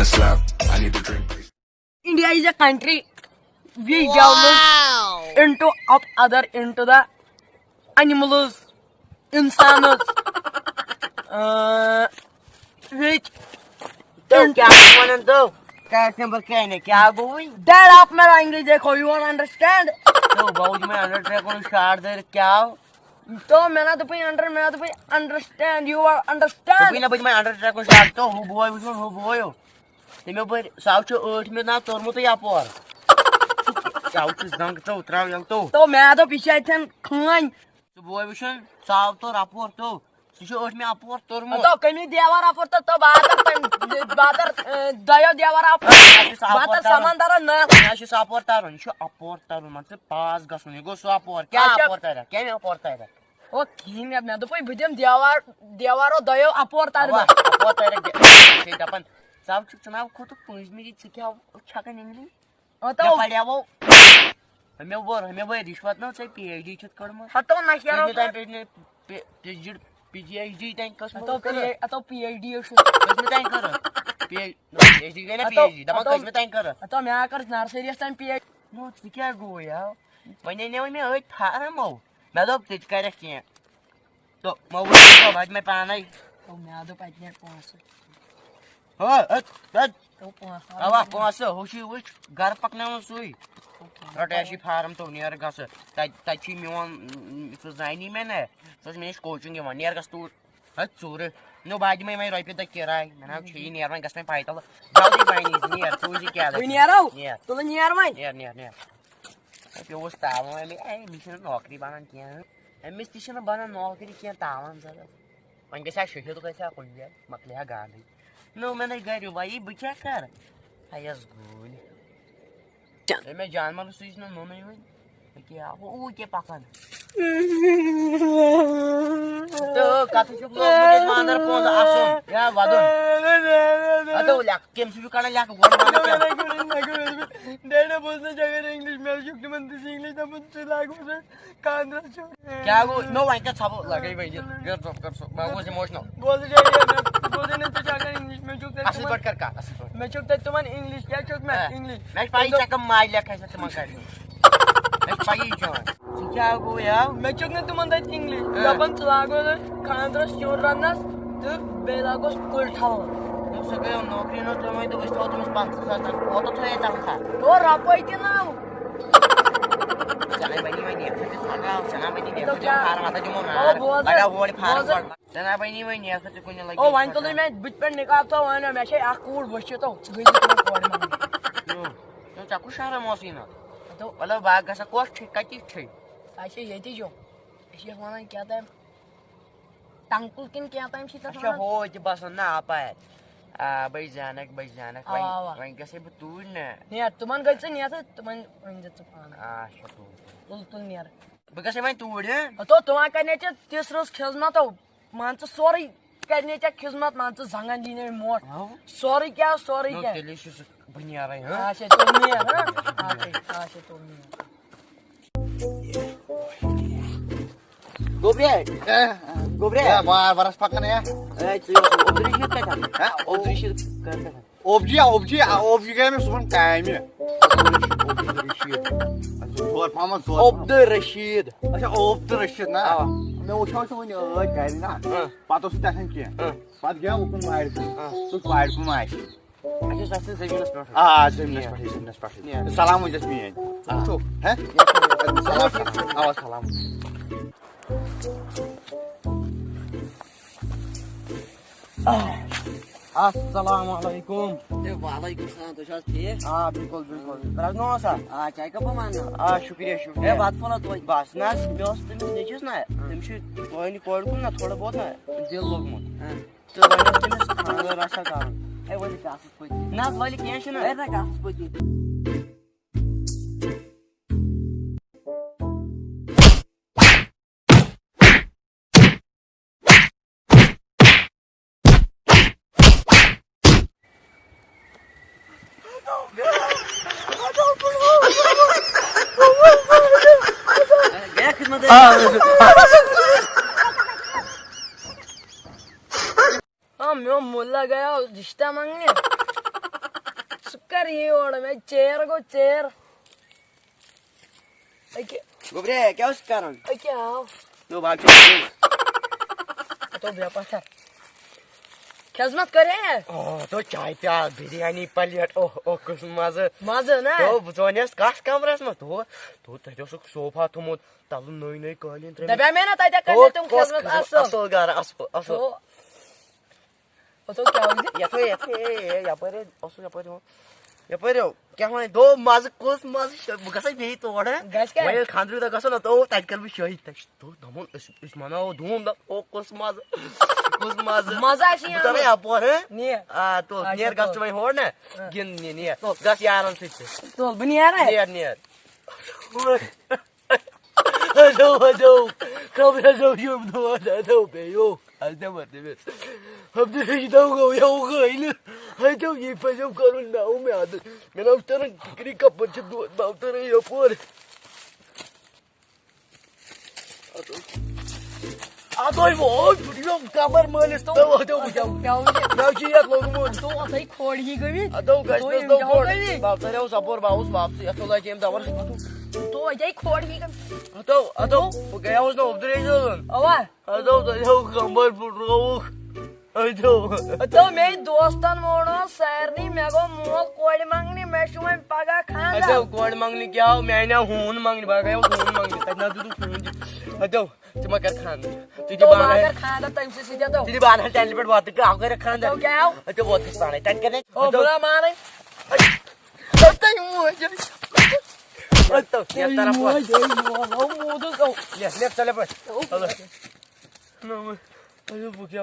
a slap. I need to drink. India is a country we develop into of other into the animals, insanos, which तो क्या बोलन तो कैसे बकैने क्या बोई that आप मेरा इंग्लिश देखो you want understand तो बहुत में अंडर ट्रैक को स्टार्ट दे क्या तो मैंने तो भाई understand you are तो understand बिना बज में अंडर ट्रैक को स्टार्ट तो हु बोयो तेमे पर साउच 8 में ना तोरमु तो या पर साउच जंग तो उतराव यंग तो मैं तो पीछे थे खान तो बोय विशन साव तो रापोर तो सुशो 8 में अपोर तोरमु तो कमी देवार आप तो बातर दयो देवार आप बातर समंदर न या शो अपोर तारन शो अपोर तारन मतलब पास गसुन गो सो अपोर क्या अपोर तारा क्या में अपोर तारा ओ किन मैं तो भाई बुझम देवारो दयो अपोर तार अपोर तारा से अपन साव चुनाव को तो 5 मिनट से क्या छकन इंग्लिश तो पड़या वो हमें वो रिश्वत ना से पीएचडी छत करम हतो ना यार पीएचडी टाइम कस तो पीएचडी छु कस में टाइम कर पीएचडी गने पीएचडी दमा कस में टाइम कर तो मैं कर नर्सरी टाइम पीएचडी नो क्या गो यार वने ने में ओय फारम हो मैं तो तेज कर रखी है तो मैं वो बाद में पाना तो मैं तो पाइने पहुंच हो तो पहुंच आवा पहुंच होशी विच घर पकने सुई रटेशी फार्म तो नियर गस तची मिवन सो जाइनी मैंने सो मैंने कोचिंग के नियर गस तू चोर नो बाज में मैं रुपये तक किराय मैंने छी नियर में गस में पाइतल जल्दी बाइनी नियर तू जी क्या है नियर आओ तो नियर में नियर पे वो ताव में ए मिशन नौकरी बनन किया ए मिस्टिशन बनन नौकरी किया तावन जरा मन के साथ शिखर तो कैसे कोई है मकले हा गाली नो मैंने गयो भाई बचा कर हायस गोल मैं जानवर सुइस न नो नहीं क्या वो के पाकन तो काफी सब लोग मुझे मानर पोंद आसो या वादन अतो लाक केम सुजु काना लाक गोल मानर डेडे बोलने जगह इंग्लिश में शुक्र मंत्री इंग्लिश तो मुझे लागू से कांद्रा छो क्या गो नो वाइन का छापो लगे भाई कर सो मैं वो इमोशनल बोल जाइए बोलने ने तो जाकर इंग्लिश में चुप असली बट कर का असली बट मैं चुप तुम इंग्लिश क्या चुप मैं इंग्लिश मैं पाई चक माई लेखा से तुम कर मैं पाई जो क्या गो यार मैं चुप ने तुम अंदर इंग्लिश दबन लागो कांद्रा शोर रनस तो बेलागो स्कूल ठाव तो सगळे नोकरी न तो मैं तो बसतो तुम 5,000 वो तो है था तो रापोइते ना चला बनी मैं नहीं फिर सगा चला बनी नहीं तो फार माता जो ना लगा वोड़ी फार चला बनी मैं नहीं ऐसे कोई लगी ओ वाइन तो मैं बिच पर निकालता हूं ना मैं से आकूर बच्चे तो गई तो कोड में तो चाकू शारा मौसीना तो वाला बाग का कोस्ट कटी थी ऐसे येती जो ऐसे होना क्या था टंकुल किन क्या टाइम सी अच्छा हो जे बस ना पाए भाई जानक वहीं कैसे बतून नहीं तुमन गई से नहीं आता तुमन वहीं जत पाना शतू तुल नहीं यार बकसे मैं तूड़ है तो तुम करने चे तीसरोस खिजमत तो मान तो सॉरी करने चे खिजमत मान तो जंगन दीने में मोर सॉरी क्या डिलीशियस बनी आ रहे हैं हां से तो नहीं है हां से तो नहीं गोब्रे बार बरस पकने है ए तू ओब्रिशियत का था हां ओब्रिशियत करता ओब्जी के में सुन टाइम है और पामा जोर अब्दुल रशीद अच्छा अब्दुल रशीद ना मैं उठाओ से वो गाड़ी ना पातो से तहन के बात गया ओपन वाइड तो वाइड को माइक अच्छा साथ से जमीन पर जमीन पर सलाम जसमी है तो हैं सलाम अस्सलाम वालेकुम ए वालेकुम सलाम तो शायद थे हां बिल्कुल राजनो सा चाय का पमान शुक्रिया ए बात फला तो बस ना दोस्त तुम नेचस ना तुम छु कोई कोड को ना थोड़ा बहुत ना दिल लोग मत तो तुम खाना रासा का ए वो का कोई ना वाली क्या है ना ए ना का कोई हाँ मैं मुल्ला गया रिश्ता मांगने कर ये और मैं चेयर को चेयर गोबरे क्या उस कारण क्या तो भाग तो व्यापार खिदमत करे तो चाय प्या बिरयानी प्लेट ओह ओह कुछ मजा मजा ना तो जोनियस काश कमरस में तो तजो सोफा थमुत तल नई नई कालीन दबा में ना ताजा करने तुम खिदमत असल गार असल तो क्या हो या पर असल या पर क्या माने दो मज कुछ मज गसै बे तो वडे गस क्या वय खांद्रु त गसो न तो तजकल भी शहीद तक तो धमन इस मनाओ धूम द ओ कुछ मज मजा शी तो नहीं आप है नहीं तो नियर गस्ट में हो ना गिन नियर तो गस यारन से तो बनी यार है near Hello, come here, so you know that okay, yo. I'll never do it. I'm the heat of your I don't give a young girl now, man. When I'm turning to creek up what you do about your poor. I don't want you cover money. Now she had long more. तो असै खोड़ी गई I don't guys, there's no more. About the house about house, I feel like him that was. तो यही खोड़ी गई Porque я узнал в дрезин. अवा तो я камбар पुरगाऊ. तो मैं दोस्तन मोड़ो सैरनी मेगो मोल कोड़ी मांगनी मैं शुमे पगा खांदा कोड मांगनी क्या हो मैंने हून मांगनी बागा हून मांगनी तना तू हून तुम कर खान तुझे तो बाना अगर खांदा टाइम से सीधा तो तुझे बाना टेंट पे बात का कर खान तो क्या हो तो बहुत कुछ बाना टेंट करने ओ बुरा मारे तो ये तरफ मुंह तो ले चले पर हेलो नो अरे क्या